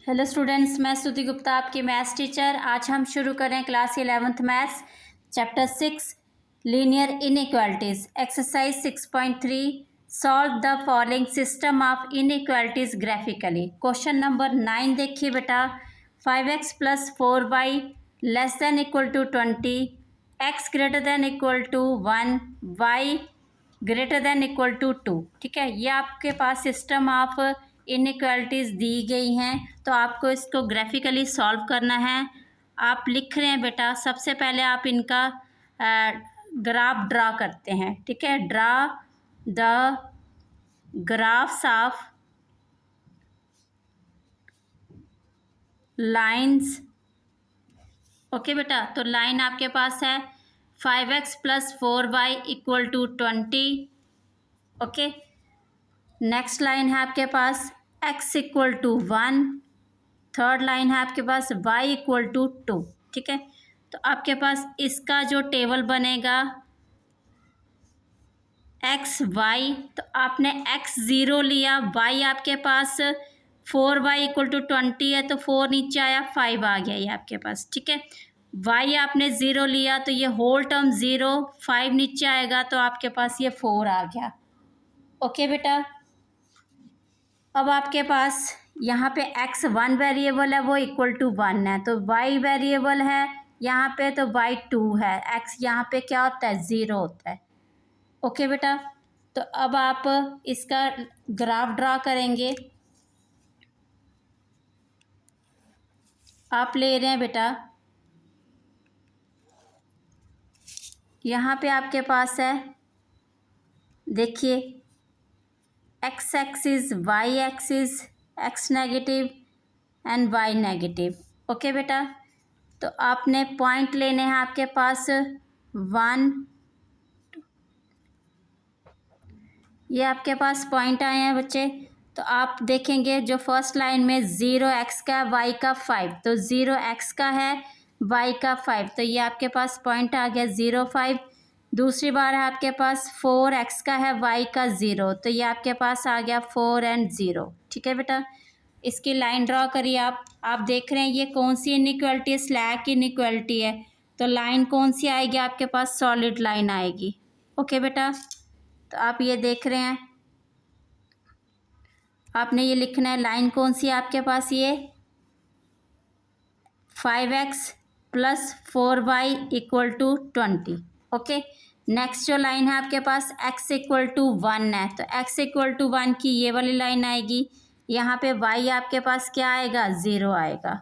Hello students, मैं स्तुति गुप्ता आपकी मैथ्स टीचर। आज हम शुरू करें class 11th maths chapter 6 linear inequalities exercise 6.3 solve the following system of inequalities graphically. Question number 9 देखिए बेटा। 5x + 4y less than equal to 20, x greater than equal to 1, y greater than equal to 2। ठीक है, ये आपके पास system of inequalities दी गई हैं, तो आपको इसको ग्राफिकली सॉल्व करना है। आप लिख रहे हैं बेटा, सबसे पहले आप इनका ग्राफ ड्रा करते हैं। ठीक है, draw the graphs of lines. Okay बेटा, तो लाइन आपके पास है 5x + 4y = 20। Okay, next line है आपके पास x = 1। थर्ड लाइन है आपके पास y = 2। ठीक है, तो आपके पास इसका जो टेबल बनेगा x y, तो आपने x 0 लिया, y आपके पास 4y = 20 है, तो 4 नीचे आया, 5 आ गया ये आपके पास। ठीक है, y आपने 0 लिया, तो ये होल टर्म 0, 5 नीचे आएगा, तो आपके पास ये 4 आ गया। ओके बेटा, अब आपके पास यहाँ पे x 1 वेरिएबल है, वो =1 है, तो y वेरिएबल है यहाँ पे, तो y 2 है। x यहाँ पे क्या होता है, 0 होता है। ओके बेटा, तो अब आप इसका ग्राफ ड्रा करेंगे। आप ले रहे हैं बेटा, यहाँ पे आपके पास है, देखिए x axis, y axis, x negative and y negative. Okay बेटा, तो आपने पॉइंट लेने हैं आपके पास 1, ये आपके पास पॉइंट आए हैं बच्चे। तो आप देखेंगे जो फर्स्ट लाइन में 0x का, y का 5, तो 0x का है, y का 5, तो ये आपके पास पॉइंट आ गया 0, 5। दूसरी बार है आपके पास 4x का है, y का 0, तो ये आपके पास आ गया 4 एंड 0। ठीक है बेटा, इसकी लाइन ड्रॉ करिए आप देख रहे हैं ये कौन सी इनइक्वालिटी है, स्लैक इनइक्वालिटी है, तो लाइन कौन सी आएगी आपके पास, सॉलिड लाइन आएगी। ओके बेटा, तो आप ये देख रहे हैं, आपने ये लिखना है लाइन कौन सी है आपके पास, ये 5x + 4y = 20। ओके, नेक्स्ट जो लाइन है आपके पास x = 1 है, तो x = 1 की ये वाली लाइन आएगी। यहाँ पे y आपके पास क्या आएगा, 0 आएगा।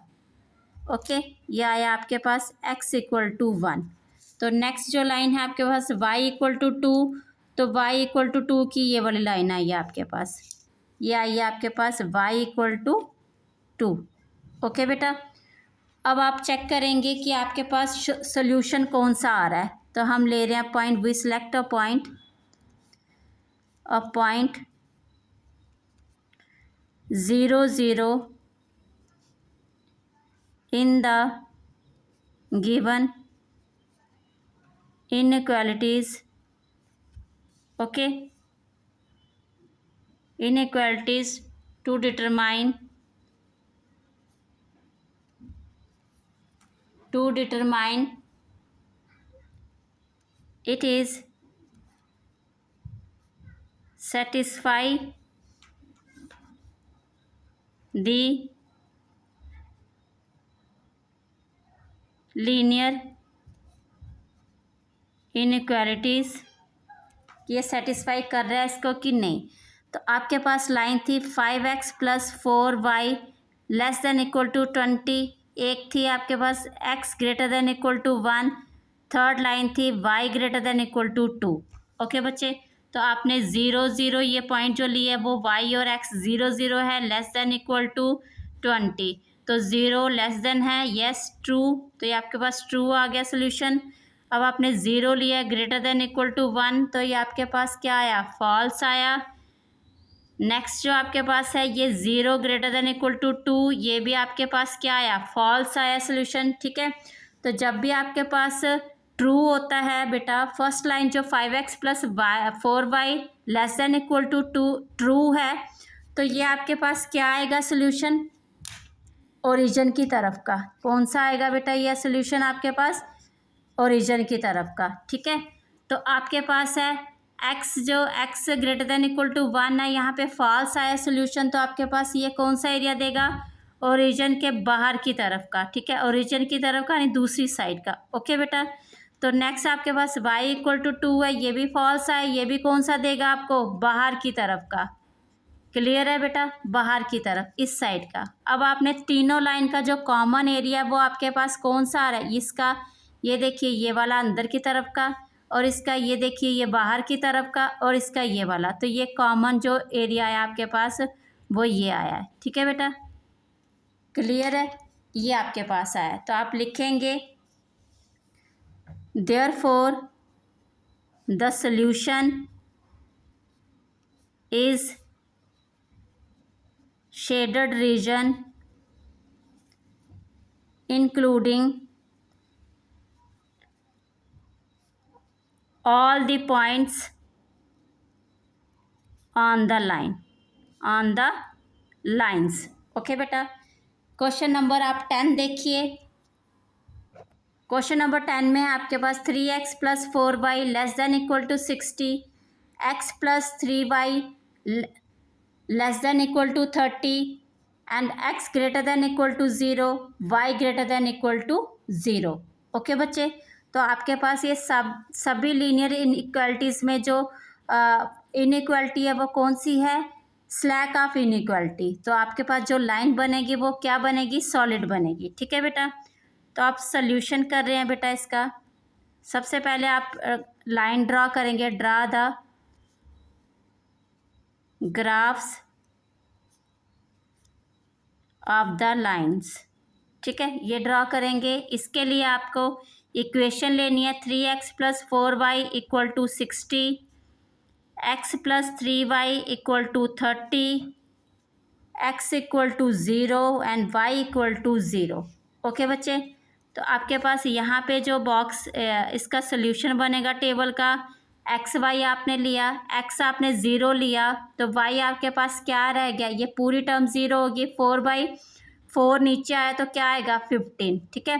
ओके, ये आया आपके पास x = 1। तो नेक्स्ट जो लाइन है आपके पास y = 2, तो y = 2 की ये वाली लाइन आई है आपके पास, ये आई है आपके पास y = 2। ओके बेटा, अब आप चेक करेंगे कि आपके पास सोल्यूशन कौन सा आ रहा है, तो हम ले रहे हैं point, we select a point 0, 0 in the given inequalities. Okay, inequalities to determine it is satisfy the linear inequalities, ये सेटिस्फाई कर रहा है इसको कि नहीं। तो आपके पास लाइन थी 5x + 4y less than equal to 20, एक थी आपके पास x greater than equal to 1, third line थी y greater than equal to 2। Okay बच्चे, तो आपने 0, 0 ये पॉइंट जो लिए वो y और x 0, 0 है, लेस देन इक्वल टू 20, तो 0 लेस देन है, यस ट्रू, तो ये आपके पास ट्रू आ गया सोल्यूशन। अब आपने 0 लिया, ग्रेटर देन इक्वल टू 1, तो ये आपके पास क्या आया, फॉल्स आया। नेक्स्ट जो आपके पास है ये 0 ग्रेटर देन इक्वल टू 2, ये भी आपके पास क्या आया, फॉल्स आया सोल्यूशन। ठीक है, तो जब भी आपके पास ट्रू होता है बेटा, फर्स्ट लाइन जो 5x + 4y less than equal to 2 true है, तो ये आपके पास क्या आएगा सोल्यूशन, ओरिजिन की तरफ का। कौन सा आएगा बेटा यह सोल्यूशन आपके पास? ओरिजिन की तरफ का। ठीक है, तो आपके पास है एक्स, जो X greater than equal to 1 है, यहाँ पे फॉल्स आया सोल्यूशन, तो आपके पास ये कौन सा एरिया देगा? ओरिजिन के बाहर की तरफ का। ठीक है, ओरिजिन की तरफ का यानी दूसरी साइड का। ओके बेटा, तो नेक्स्ट आपके पास y इक्वल टू 2 है, ये भी फॉल्स है, ये भी कौन सा देगा आपको? बाहर की तरफ का। क्लियर है बेटा, बाहर की तरफ, इस साइड का। अब आपने तीनों लाइन का जो कॉमन एरिया वो आपके पास कौन सा आ रहा है? इसका ये देखिए ये वाला अंदर की तरफ का, और इसका ये देखिए ये बाहर की तरफ का, और इसका ये वाला। तो ये कॉमन जो एरिया है आपके पास वो ये आया है। ठीक है बेटा, क्लियर है, ये आपके पास आया है। तो आप लिखेंगे therefore the solution is shaded region including all the points on the lines। Okay बेटा, क्वेश्चन नंबर आप 10 देखिए। क्वेश्चन नंबर 10 में आपके पास 3x plus 4y less than equal to 60, x plus 3y less than equal to 30 and x greater than equal to 0, y greater than equal to 0। Okay बच्चे, तो आपके पास ये सभी लीनियर इनइक्वालिटीज़ में जो इनइक्वालिटी है वो कौन सी है? Slack of inequality. तो आपके पास जो लाइन बनेगी वो क्या बनेगी? सॉलिड बनेगी। ठीक है बेटा, तो आप सॉल्यूशन कर रहे हैं बेटा इसका। सबसे पहले आप लाइन ड्रॉ करेंगे, draw the graphs of the lines. ठीक है, ये ड्रॉ करेंगे। इसके लिए आपको इक्वेशन लेनी है 3x plus 4y equal to 60, x plus 3y equal to 30, x equal to 0 and y equal to 0। Okay बच्चे, तो आपके पास यहाँ पे जो बॉक्स इसका सोल्यूशन बनेगा टेबल का, एक्स वाई आपने लिया, एक्स आपने 0 लिया, तो वाई आपके पास क्या रह गया? ये पूरी टर्म 0 होगी। 4/4 नीचे आया तो क्या आएगा? 15। ठीक है,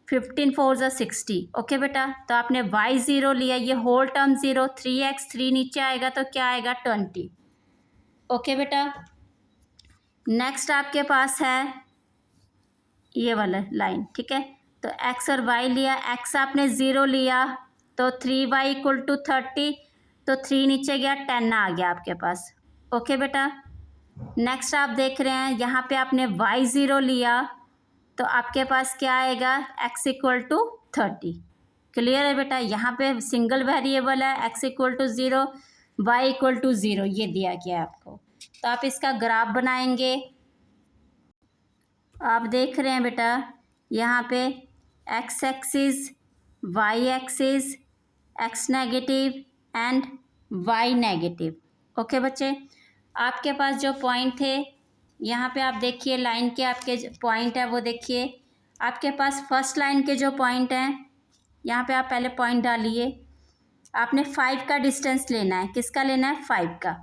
15 4 ज़ा 60। ओके बेटा, तो आपने वाई 0 लिया, ये होल टर्म 0, 3x 3 नीचे आएगा तो क्या आएगा? 20। ओके बेटा, नेक्स्ट आपके पास है ये वाला लाइन। ठीक है, तो x और y लिया, x आपने 0 लिया तो 3y इक्वल टू 30, तो 3 नीचे गया, 10 आ गया आपके पास। ओके बेटा, नेक्स्ट आप देख रहे हैं यहाँ पे आपने y 0 लिया तो आपके पास क्या आएगा? x equal to 30। क्लियर है बेटा, यहाँ पे सिंगल वेरिएबल है, x equal to 0, y equal to 0 ये दिया गया है आपको। तो आप इसका ग्राफ बनाएंगे। आप देख रहे हैं बेटा यहाँ पे x axis, y axis, x negative and y negative. Okay बच्चे, आपके पास जो पॉइंट थे यहाँ पे आप देखिए लाइन के आपके पॉइंट है वो देखिए। आपके पास फर्स्ट लाइन के जो पॉइंट हैं यहाँ पे आप पहले पॉइंट डालिए। आपने 5 का डिस्टेंस लेना है। किसका लेना है? 5 का।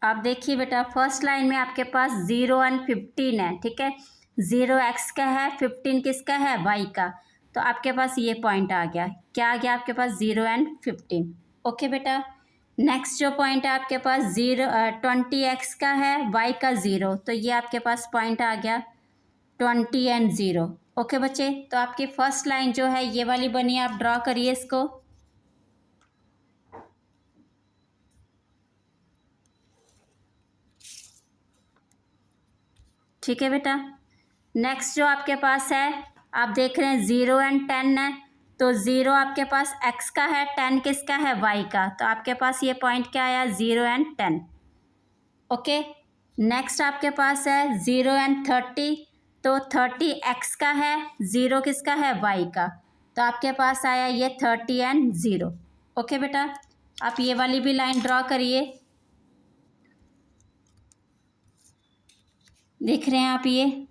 आप देखिए बेटा फर्स्ट लाइन में आपके पास 0 एंड 15 है। ठीक है, 0 x का है, 15 किसका है? y का। तो आपके पास ये पॉइंट आ गया। क्या आ गया आपके पास? 0 एंड 15। ओके बेटा, नेक्स्ट जो पॉइंट है आपके पास 20x का है, y का 0, तो ये आपके पास पॉइंट आ गया 20 एंड 0। ओके बच्चे, तो आपकी फर्स्ट लाइन जो है ये वाली बनी, आप ड्रॉ करिए इसको। ठीक है बेटा, नेक्स्ट जो आपके पास है आप देख रहे हैं 0 एंड 10 है, तो 0 आपके पास x का है, 10 किसका है? y का। तो आपके पास ये पॉइंट क्या आया? 0 एंड 10। ओके, नेक्स्ट आपके पास है 0 एंड 30, तो 30 x का है, 0 किसका है? y का। तो आपके पास आया ये 30 एंड 0। ओके बेटा, आप ये वाली भी लाइन ड्रॉ करिए। देख रहे हैं आप ये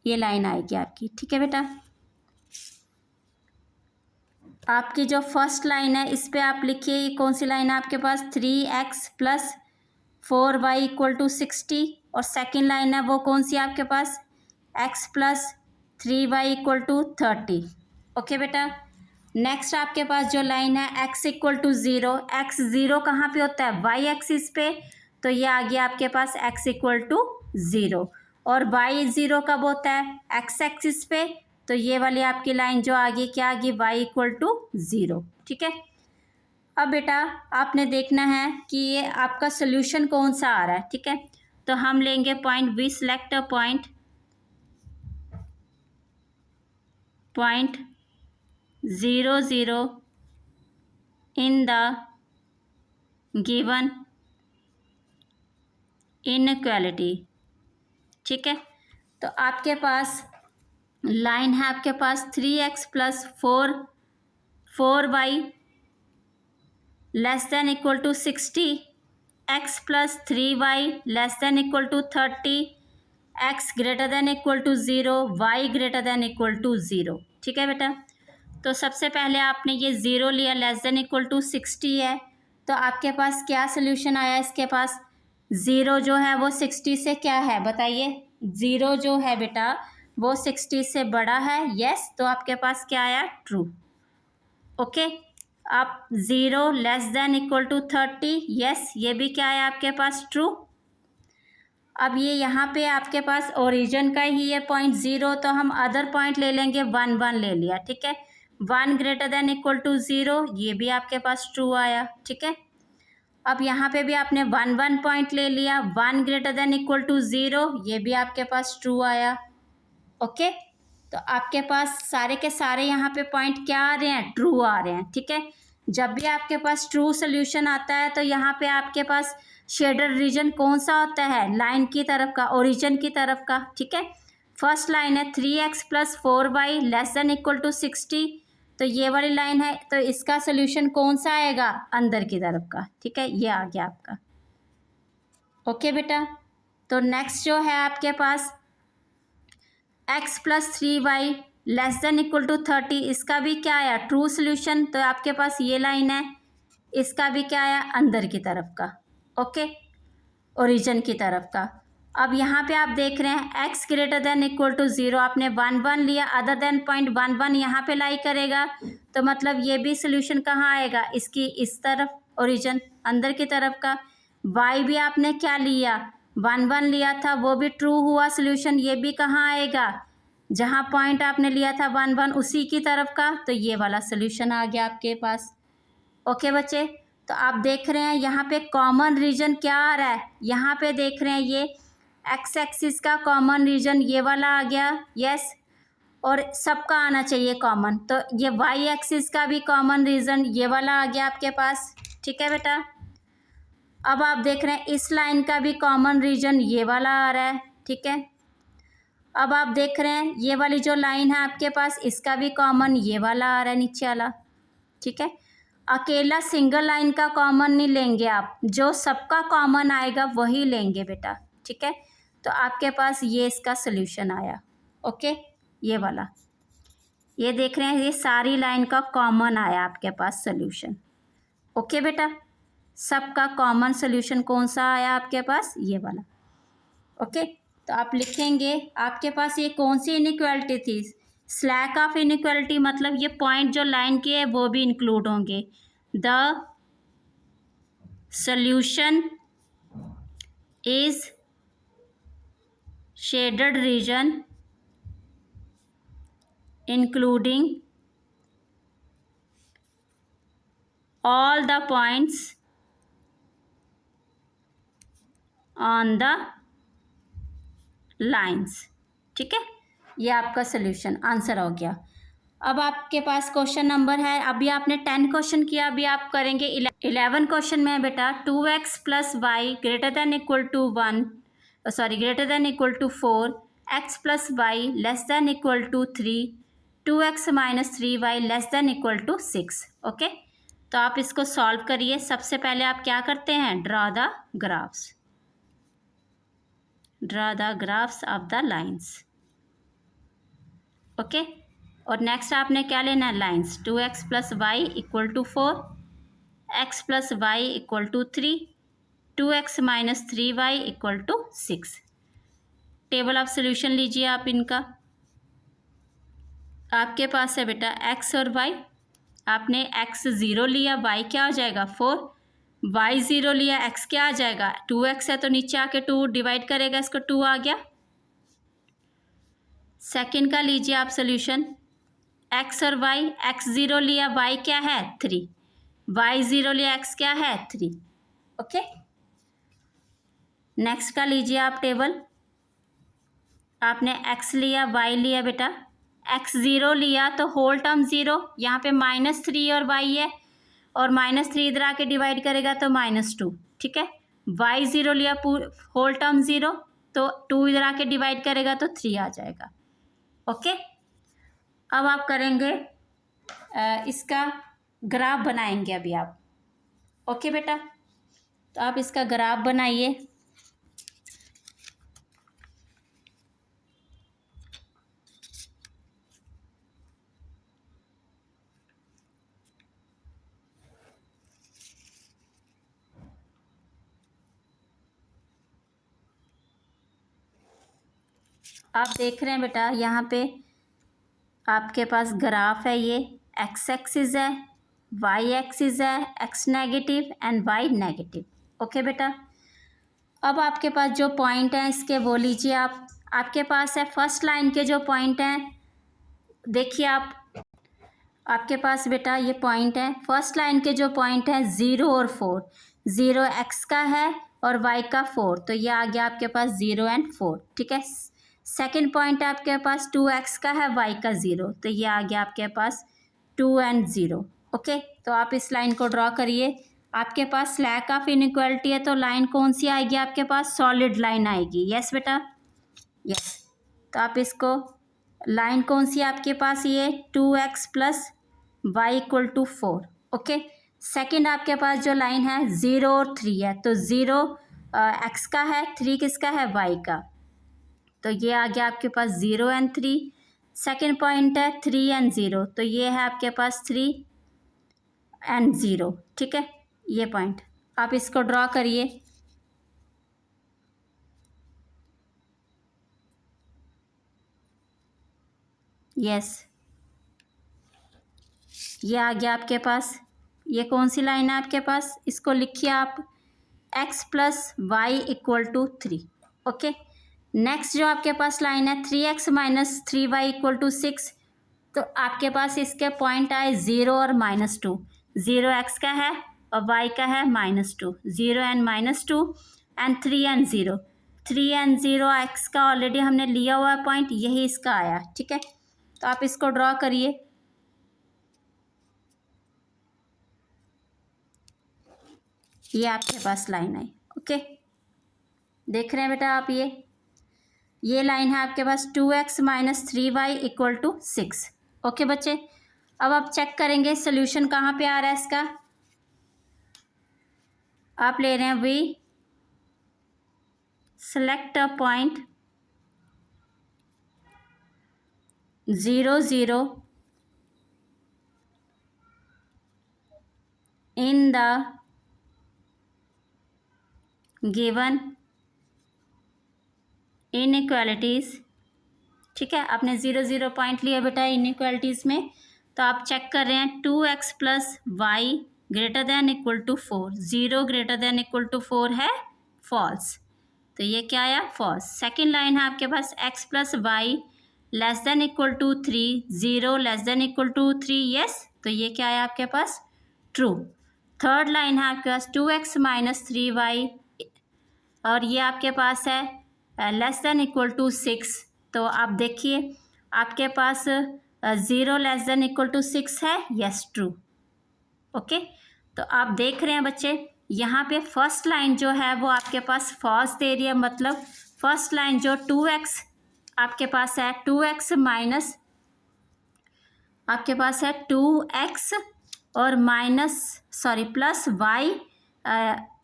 लाइन आएगी आपकी। ठीक है बेटा, आपकी जो फर्स्ट लाइन है इस पे आप लिखिए कौन सी लाइन है आपके पास? 3x plus 4y equal to 60। और सेकंड लाइन है वो कौन सी आपके पास, x plus 3y equal to 30। Okay बेटा, नेक्स्ट आपके पास जो लाइन है x इक्वल टू 0, x 0 कहाँ पे होता है, y एक्सिस पे, तो ये आ गया आपके पास x इक्वल टू 0। और y 0 कब होता है, x एक्सिस पे, तो ये वाली आपकी लाइन जो आ गई क्या आ गई, y इक्वल टू 0। ठीक है, अब बेटा आपने देखना है कि ये आपका सोल्यूशन कौन सा आ रहा है। ठीक है, तो हम लेंगे point, we select a point 0 0 in the given inequality. ठीक है, तो आपके पास लाइन है आपके पास 3x plus 4y less than equal to 60, x plus 3y less than equal to 30, x greater than equal to 0, y greater than equal to 0। ठीक है बेटा, तो सबसे पहले आपने ये 0 लिया, लेस देन इक्वल टू 60 है, तो आपके पास क्या सोल्यूशन आया, इसके पास 0 जो है वो 60 से क्या है बताइए, 0 जो है बेटा वो 60 से बड़ा है, यस, तो आपके पास क्या आया, ट्रू। ओके, आप 0 less than equal to 30, yes, ये भी क्या है आपके पास, ट्रू। अब ये यहाँ पे आपके पास ओरिजिन का ही है पॉइंट 0, तो हम अदर पॉइंट ले लेंगे, 1 1 ले लिया। ठीक है, 1 ग्रेटर देन इक्वल टू 0, ये भी आपके पास ट्रू आया। ठीक है, अब यहाँ पे भी आपने 1 1 पॉइंट ले लिया, 1 ग्रेटर देन इक्वल टू 0, ये भी आपके पास ट्रू आया। ओके, तो आपके पास सारे के सारे यहाँ पे पॉइंट क्या आ रहे हैं, ट्रू आ रहे हैं। ठीक है, जब भी आपके पास ट्रू सोल्यूशन आता है तो यहाँ पे आपके पास शेडेड रीजन कौन सा होता है, लाइन की तरफ का, ओरिजिन की तरफ का। ठीक है, फर्स्ट लाइन है 3x plus 4y less than equal to 60, तो ये वाली लाइन है, तो इसका सोल्यूशन कौन सा आएगा, अंदर की तरफ का। ठीक है, ये आ गया आपका। ओके बेटा, तो नेक्स्ट जो है आपके पास x plus 3y less than equal to 30, इसका भी क्या आया, ट्रू सोल्यूशन, तो आपके पास ये लाइन है, इसका भी क्या आया, अंदर की तरफ का। ओके, ओरिजिन की तरफ का। अब यहाँ पे आप देख रहे हैं x greater than equal to 0, आपने 1 1 लिया, अदर देन पॉइंट 1 1 यहाँ पे लाई करेगा, तो मतलब ये भी सोल्यूशन कहाँ आएगा, इसकी इस तरफ, ओरिजिन अंदर की तरफ का। y भी आपने क्या लिया, 1 1 लिया था, वो भी ट्रू हुआ सोल्यूशन, ये भी कहाँ आएगा, जहाँ पॉइंट आपने लिया था 1 1 उसी की तरफ का, तो ये वाला सोल्यूशन आ गया आपके पास। ओके बच्चे, तो आप देख रहे हैं यहाँ पे कॉमन रीजन क्या आ रहा है, यहाँ पे देख रहे हैं ये एक्स एक्सिस का कॉमन रीजन ये वाला आ गया, यस, और सबका आना चाहिए कॉमन, तो ये वाई एक्सिस का भी कॉमन रीजन ये वाला आ गया आपके पास। ठीक है बेटा, अब आप देख रहे हैं इस लाइन का भी कॉमन रीजन ये वाला आ रहा है। ठीक है, अब आप देख रहे हैं ये वाली जो लाइन है आपके पास, इसका भी कॉमन ये वाला आ रहा है, नीचे वाला। ठीक है, अकेला सिंगल लाइन का कॉमन नहीं लेंगे आप, जो सबका कॉमन आएगा वही लेंगे बेटा। ठीक है, तो आपके पास ये इसका सोल्यूशन आया। ओके, ये वाला, ये देख रहे हैं ये सारी लाइन का कॉमन आया आपके पास सोल्यूशन। ओके बेटा, सबका कॉमन सोल्यूशन कौन सा आया आपके पास, ये वाला। ओके, तो आप लिखेंगे आपके पास ये कौन सी इनइक्वालिटी थी, स्लैक ऑफ इनइक्वालिटी, मतलब ये पॉइंट जो लाइन के है वो भी इंक्लूड होंगे। The solution is shaded region including all the points on the lines. ठीक है, ये आपका सोल्यूशन आंसर हो गया। अब आपके पास क्वेश्चन नंबर है, अभी आपने 10 क्वेश्चन किया, अभी आप करेंगे 11 क्वेश्चन में बेटा 2x plus Y greater than equal to 1, sorry greater than equal to 4, x plus Y less than equal to 3, 2x minus 3y less than equal to 6। Okay, तो आप इसको सॉल्व करिए। सबसे पहले आप क्या करते हैं, draw the graphs, draw the graphs of the lines. Okay, और नेक्स्ट आपने क्या लेना है, lines 2x plus Y equal to 4, x plus Y equal to 3, 2x minus 3y equal to 6। Table of solution लीजिए आप इनका। आपके पास है बेटा x और y। आपने x 0 लिया, y क्या हो जाएगा 4, y 0 लिया, x क्या आ जाएगा 2x है तो नीचे आके 2 डिवाइड करेगा, इसको 2 आ गया। सेकंड का लीजिए आप सोल्यूशन, x और y, x 0 लिया, y क्या है 3, y 0 लिया, x क्या है 3। ओके, नेक्स्ट का लीजिए आप टेबल। आपने x लिया, y लिया बेटा, x 0 लिया तो होल टर्म 0, यहाँ पे -3 और y है, और -3 इधर आके डिवाइड करेगा तो -2, ठीक है। y 0 लिया होल टर्म 0, तो 2 इधर आके डिवाइड करेगा तो 3 आ जाएगा। ओके, अब आप करेंगे इसका ग्राफ बनाएंगे अभी आप। ओके बेटा, तो आप इसका ग्राफ बनाइए। आप देख रहे हैं बेटा यहाँ पे आपके पास ग्राफ है, ये x एक्सिस है, y एक्सिस है, x negative and y negative. Okay बेटा, अब आपके पास जो पॉइंट हैं इसके वो लीजिए आप। आपके पास है फर्स्ट लाइन के जो पॉइंट हैं, देखिए आप, आपके पास बेटा ये पॉइंट है, फर्स्ट लाइन के जो पॉइंट हैं 0 और 4, 0 x का है और y का 4, तो ये आ गया आपके पास 0 एंड 4, ठीक है। सेकंड पॉइंट आपके पास 2x का है, y का 0, तो ये आ गया आपके पास 2 एंड 0। ओके, तो आप इस लाइन को ड्रॉ करिए। आपके पास लैक ऑफ इनइक्वालिटी है तो लाइन कौन सी आएगी आपके पास, सॉलिड लाइन आएगी। यस बेटा, यस। तो आप इसको, लाइन कौन सी है आपके पास, ये 2x plus y equal to 4। Okay, second आपके पास जो लाइन है 0 और 3 है, तो 0 x का है, 3 किसका है y का, तो ये आ गया आपके पास 0 एंड 3। सेकेंड पॉइंट है 3 एंड 0, तो ये है आपके पास 3 एंड 0, ठीक है। ये पॉइंट आप इसको ड्रॉ करिए। यस, ये आ गया आपके पास। ये कौन सी लाइन है आपके पास, इसको लिखिए आप x plus Y equal to 3। Okay, next जो आपके पास लाइन है 3x minus 3y equal to 6, तो आपके पास इसके पॉइंट आए 0 और -2, 0 x का है और y का है -2, 0 and -2 and 3 and 0, 3 and 0 x का ऑलरेडी हमने लिया हुआ है पॉइंट, यही इसका आया, ठीक है। तो आप इसको ड्रॉ करिए। ये आपके पास लाइन आई। ओके, देख रहे हैं बेटा आप, ये लाइन है आपके पास 2x minus 3y equal to 6। Okay बच्चे, अब आप चेक करेंगे सोल्यूशन कहाँ पे आ रहा है इसका। आप ले रहे हैं we select a point 0 0 in the given inequalities, ठीक है। आपने 0 0 पॉइंट लिया बेटा इनइक्वालिटीज़ में, तो आप चेक कर रहे हैं 2x plus Y greater than equal to 4, 0 greater than equal to 4 है फॉल्स, तो ये क्या आया फॉल्स। सेकेंड लाइन है आपके पास x plus Y less than equal to 3, 0 less than equal to 3, yes, तो ये क्या आया आपके पास ट्रू। थर्ड लाइन है आपके पास 2x माइनस 3y और ये आपके पास है लेस दैन इक्वल टू 6, तो आप देखिए आपके पास 0 लेस देन इक्वल टू 6 है, यस ट्रू। ओके, तो आप देख रहे हैं बच्चे यहाँ पे फर्स्ट लाइन जो है वो आपके पास फॉल्स दे रही है, मतलब फर्स्ट लाइन जो 2x आपके पास है, 2x माइनस आपके पास है 2x और प्लस y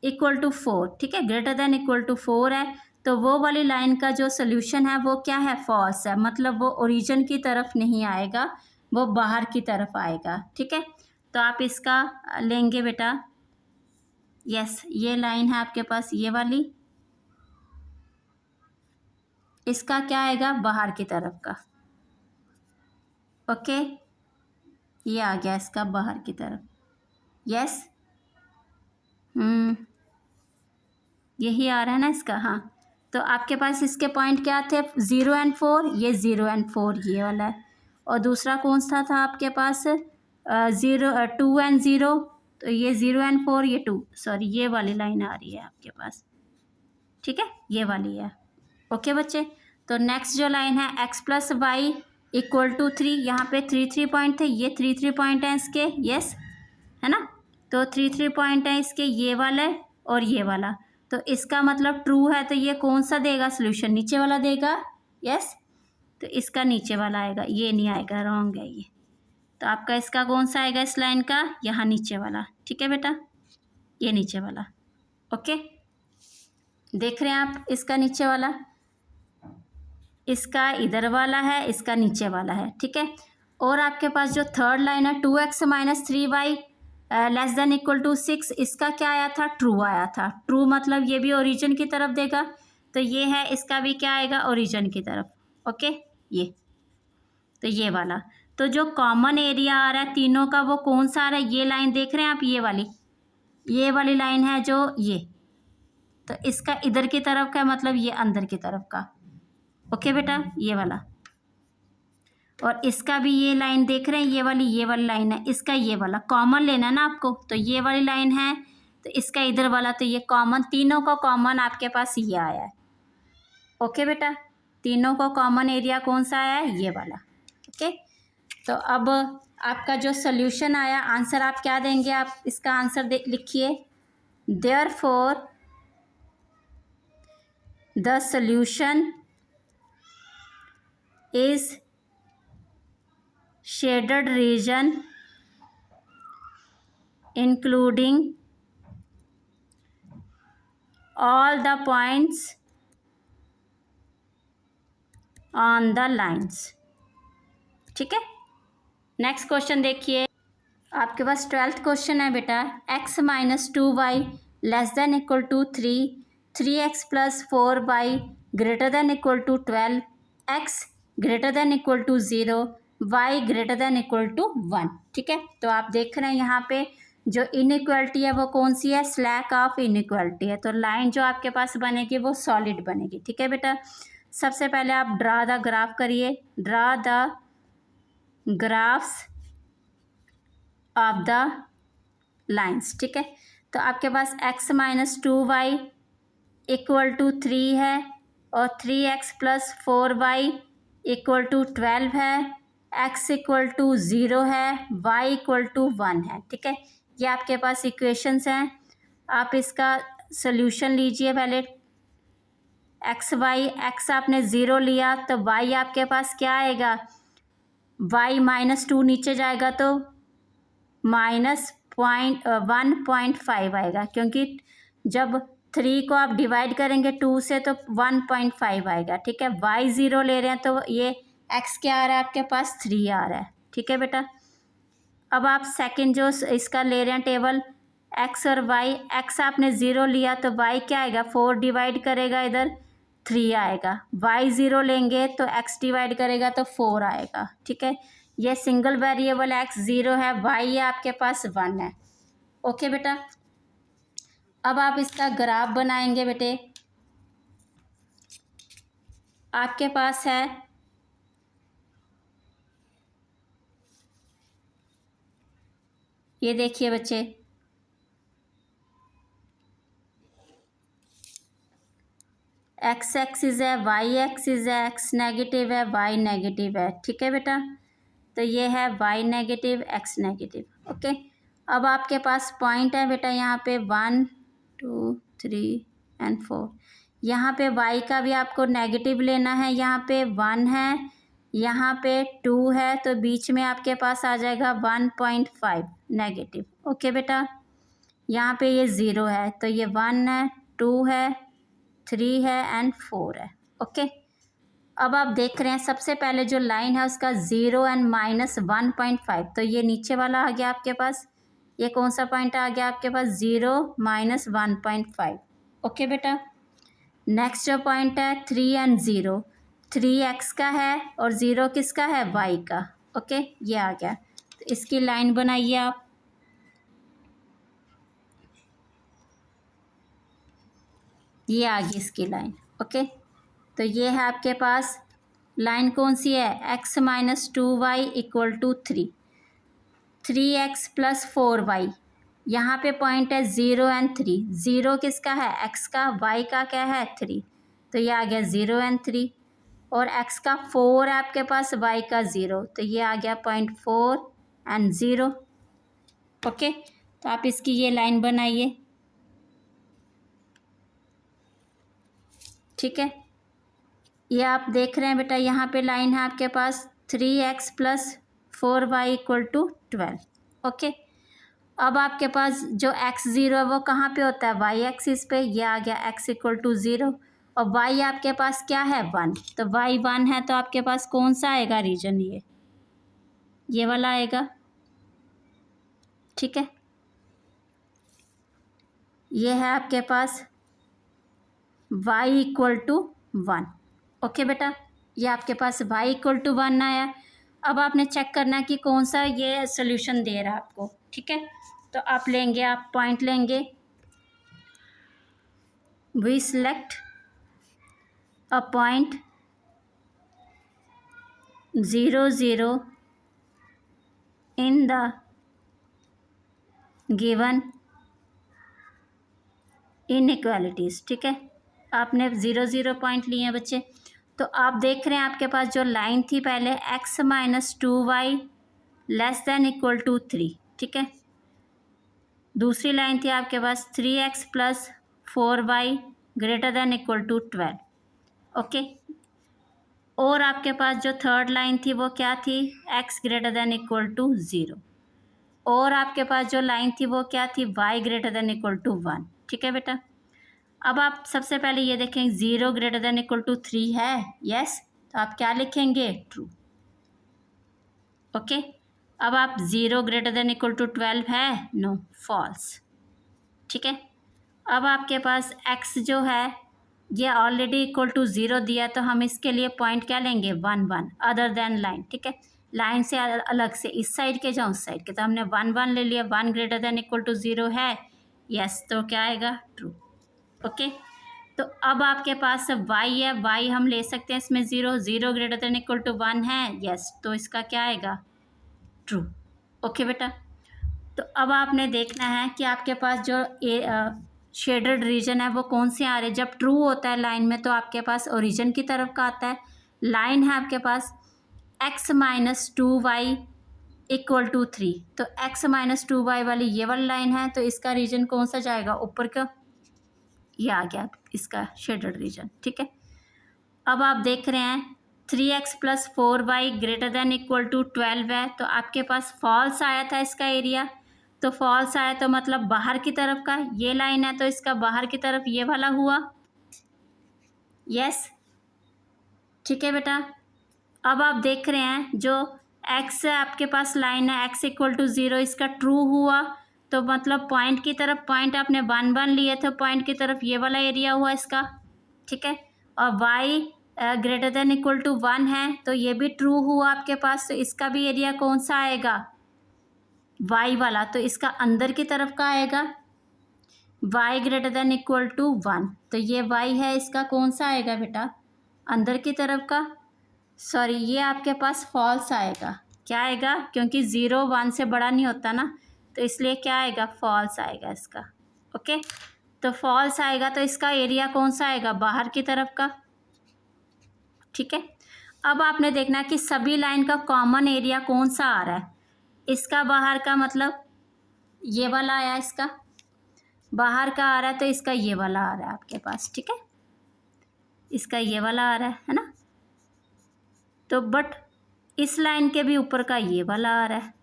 इक्वल टू 4, ठीक है, ग्रेटर देन इक्वल टू 4 है, तो वो वाली लाइन का जो सोल्यूशन है वो क्या है फॉल्स है, मतलब वो ओरिजिन की तरफ नहीं आएगा, वो बाहर की तरफ आएगा, ठीक है। तो आप इसका लेंगे बेटा यस, ये लाइन है आपके पास ये वाली, इसका क्या आएगा बाहर की तरफ का। ओके, ये आ गया इसका बाहर की तरफ। यस, यही आ रहा है ना इसका। हाँ, तो आपके पास इसके पॉइंट क्या थे, 0 एंड 4, ये 0 एंड 4 ये वाला है। और दूसरा कौन सा था आपके पास, 2 एंड 0, तो ये 0 एंड 4, ये 2, सॉरी ये वाली लाइन आ रही है आपके पास। ठीक है, ये वाली है। ओके बच्चे, तो नेक्स्ट जो लाइन है x plus Y equal to 3, यहाँ पे 3 पॉइंट थे, ये 3 पॉइंट हैं इसके। यस, है ना, तो 3 पॉइंट हैं इसके, ये वाला और ये वाला। तो इसका मतलब ट्रू है, तो ये कौन सा देगा सोल्यूशन, नीचे वाला देगा। यस, तो इसका नीचे वाला आएगा, ये नहीं आएगा, रॉन्ग है ये। तो आपका इसका कौन सा आएगा इस लाइन का, यहाँ नीचे वाला। ठीक है बेटा, ये नीचे वाला। ओके, देख रहे हैं आप इसका नीचे वाला, इसका इधर वाला है, इसका नीचे वाला है। ठीक है, और आपके पास जो थर्ड लाइन है 2x minus 3y less than equal to 6, इसका क्या आया था, ट्रू आया था। ट्रू मतलब ये भी ओरिजिन की तरफ देगा, तो ये है, इसका भी क्या आएगा, ओरिजिन की तरफ। ओके, ये तो ये वाला, तो जो कॉमन एरिया आ रहा है तीनों का वो कौन सा आ रहा है, ये लाइन देख रहे हैं आप, ये वाली लाइन है जो ये, तो इसका इधर की तरफ का मतलब ये अंदर की तरफ का। ओके बेटा, ये वाला, और इसका भी ये लाइन देख रहे हैं, ये वाली लाइन है, इसका ये वाला कॉमन लेना है ना आपको, तो ये वाली लाइन है, तो इसका इधर वाला, तो ये कॉमन, तीनों का कॉमन आपके पास ये आया है। ओके बेटा, तीनों को कॉमन एरिया कौन सा आया है, ये वाला। ओके, तो अब आपका जो सोल्यूशन आया, आंसर आप क्या देंगे, आप इसका आंसर लिखिए, therefore the solution is shaded region including all the points on the lines। ठीक है, नेक्स्ट क्वेश्चन देखिए, आपके पास 12th क्वेश्चन है बेटा, x minus 2y less than equal to 3x plus 4y greater than equal to 12, x greater than equal to 0, y greater than equal to 1। ठीक है, तो आप देख रहे हैं यहाँ पे जो इनइक्वालिटी है वो कौन सी है, स्लैक ऑफ इनइक्वालिटी है। तो लाइन जो आपके पास बनेगी वो सॉलिड बनेगी। ठीक है बेटा, सबसे पहले आप ड्रा द ग्राफ करिए, draw the graphs of the lines. ठीक है, तो आपके पास x minus 2y equal to 3 है, और 3x plus 4y equal to 12 है, x इक्वल टू 0 है, y इक्वल टू 1 है। ठीक है, ये आपके पास इक्वेशंस हैं, आप इसका सोल्यूशन लीजिए पहले। x आपने 0 लिया, तो y आपके पास क्या आएगा, y माइनस 2 नीचे जाएगा तो माइनस 1.5 आएगा, क्योंकि जब 3 को आप डिवाइड करेंगे 2 से तो 1.5 आएगा। ठीक है, y 0 ले रहे हैं, तो ये x क्या आ रहा है आपके पास, 3 आ रहा है। ठीक है बेटा, अब आप सेकंड जो इसका ले रहे हैं टेबल, x और y, x आपने 0 लिया तो y क्या आएगा, 4 डिवाइड करेगा इधर 3 आएगा, y 0 लेंगे तो x डिवाइड करेगा तो 4 आएगा। ठीक है, ये सिंगल वेरिएबल x 0 है, y आपके पास 1 है। ओके बेटा, अब आप इसका ग्राफ बनाएंगे बेटे, आपके पास है ये देखिए बच्चे, x एक्सिस है, y एक्सिस है, x नेगेटिव है, y नेगेटिव है। ठीक है बेटा, तो ये है y negative, x negative. Okay, अब आपके पास पॉइंट है बेटा यहाँ पे 1 2 3 एंड 4, यहाँ पे y का भी आपको नेगेटिव लेना है, यहाँ पे 1 है, यहाँ पे 2 है, तो बीच में आपके पास आ जाएगा 1.5 नेगेटिव। ओके बेटा, यहाँ पे ये 0 है, तो ये 1 है, 2 है, 3 है एंड 4 है। ओके, अब आप देख रहे हैं सबसे पहले जो लाइन है उसका 0 एंड माइनस 1.5, तो ये नीचे वाला आ गया आपके पास, ये कौन सा पॉइंट आ गया आपके पास, 0 माइनस 1.5। ओके बेटा, नेक्स्ट जो पॉइंट है 3 एंड 0, 3 x का है और 0 किसका है, y का। ओके, ये आ गया। तो इसकी लाइन बनाइए आप। ये आ गई इसकी लाइन। ओके, तो ये है आपके पास लाइन कौन सी है, x minus 2y equal to 3x plus 4y। यहाँ पे पॉइंट है 0 एंड 3। 0 किसका है, x का, y का क्या है 3, तो ये आ गया 0 एंड 3। और x का 4 है आपके पास, y का 0, तो ये आ गया पॉइंट 4 एंड 0। ओके, तो आप इसकी ये लाइन बनाइए। ठीक है, ये आप देख रहे हैं बेटा, यहाँ पे लाइन है आपके पास 3x plus 4y equal to 12। Okay, अब आपके पास जो x0 है वो कहाँ पे होता है, y एक्सिस पे। ये आ गया x इक्वल टू 0 और y आपके पास क्या है 1, तो y 1 है, तो आपके पास कौन सा आएगा रीजन, ये वाला आएगा। ठीक है, ये है आपके पास y इक्वल टू 1। ओके बेटा, ये आपके पास y इक्वल टू 1 आया। अब आपने चेक करना है कि कौन सा ये सोल्यूशन दे रहा है आपको। ठीक है, तो आप लेंगे, आप पॉइंट लेंगे, we select a point 0 0 in the given inequalities. ठीक है, आपने 0 0 पॉइंट लिए हैं बच्चे। तो आप देख रहे हैं आपके पास जो लाइन थी पहले, x minus 2y less than equal to 3। ठीक है, दूसरी लाइन थी आपके पास 3x plus 4y greater than equal to 12। Okay, और आपके पास जो थर्ड लाइन थी वो क्या थी, x greater than equal to 0। और आपके पास जो लाइन थी वो क्या थी, y greater than equal to 1। ठीक है बेटा, अब आप सबसे पहले ये देखें 0 ग्रेटर देन इक्वल टू 3 है, यस, तो आप क्या लिखेंगे, ट्रू। ओके, अब आप 0 ग्रेटर देन इक्वल टू 12 है, नो, फॉल्स। ठीक है, अब आपके पास x जो है ये ऑलरेडी इक्वल टू 0 दिया, तो हम इसके लिए पॉइंट क्या लेंगे, 1 1 अदर देन लाइन। ठीक है, लाइन से अलग से, इस साइड के जाओ उस साइड के, तो हमने 1 1 ले लिया। 1 ग्रेटर देन इक्वल टू 0 है, यस, तो क्या आएगा, ट्रू। ओके, तो अब आपके पास y है, y हम ले सकते हैं इसमें 0 0 ग्रेटर देन इक्वल टू 1 है, यस, तो इसका क्या आएगा, ट्रू। ओके बेटा, तो अब आपने देखना है कि आपके पास जो शेडेड रीजन है वो कौन से आ रहे हैं। जब ट्रू होता है लाइन में तो आपके पास ओरिजिन की तरफ का आता है। लाइन है आपके पास x minus 2y equal to 3, तो x माइनस 2y वाली ये वाली लाइन है, तो इसका रीजन कौन सा जाएगा, ऊपर का, ये आ गया इसका शेडेड रीजन। ठीक है, अब आप देख रहे हैं 3x plus 4y greater than equal to 12 है, तो आपके पास फॉल्स आया था इसका एरिया, तो फॉल्स आया तो मतलब बाहर की तरफ का, ये लाइन है तो इसका बाहर की तरफ ये वाला हुआ, यस। ठीक है बेटा, अब आप देख रहे हैं जो x आपके पास लाइन है x इक्वल टू 0, इसका ट्रू हुआ, तो मतलब पॉइंट की तरफ, पॉइंट आपने 1 1 लिए थे, पॉइंट की तरफ ये वाला एरिया हुआ इसका। ठीक है, और y greater than equal to 1 है, तो ये भी ट्रू हुआ आपके पास, तो इसका भी एरिया कौन सा आएगा, y वाला, तो इसका अंदर की तरफ का आएगा, y greater than equal to 1, तो ये y है, इसका कौन सा आएगा बेटा, अंदर की तरफ का। सॉरी, ये आपके पास फॉल्स आएगा, क्या आएगा, क्योंकि 0 1 से बड़ा नहीं होता ना, तो इसलिए क्या आएगा, फॉल्स आएगा इसका। ओके, तो फॉल्स आएगा, तो इसका एरिया कौन सा आएगा, बाहर की तरफ का। ठीक है, अब आपने देखना कि सभी लाइन का कॉमन एरिया कौन सा आ रहा है, इसका बाहर का, मतलब ये वाला आया, इसका बाहर का आ रहा है, तो इसका ये वाला आ रहा है आपके पास। ठीक है, इसका ये वाला आ रहा है ना, तो बट इस लाइन के भी ऊपर का ये वाला आ रहा है।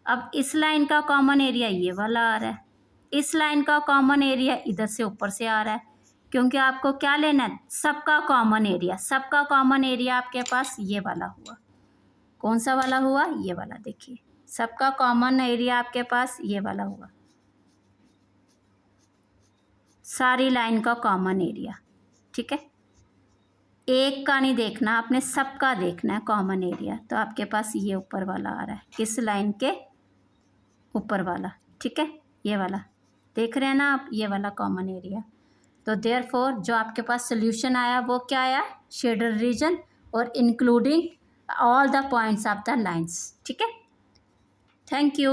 अब इस लाइन का कॉमन एरिया ये वाला आ रहा है, इस लाइन का कॉमन एरिया इधर से ऊपर से आ रहा है, क्योंकि आपको क्या लेना है, सबका कॉमन एरिया। सबका कॉमन एरिया आपके पास ये वाला हुआ, कौन सा वाला हुआ, ये वाला, देखिए सबका कॉमन एरिया आपके पास ये वाला होगा, सारी लाइन का कॉमन एरिया। ठीक है, एक का नहीं देखना, आपने सबका देखना है कॉमन एरिया। तो आपके पास ये ऊपर वाला आ रहा है, किस लाइन के ऊपर वाला। ठीक है, ये वाला देख रहे हैं ना आप, ये वाला कॉमन एरिया। तो देयरफॉर जो आपके पास सोल्यूशन आया वो क्या आया, शेडेड रीजन और including all the points of the lines. ठीक है, थैंक यू।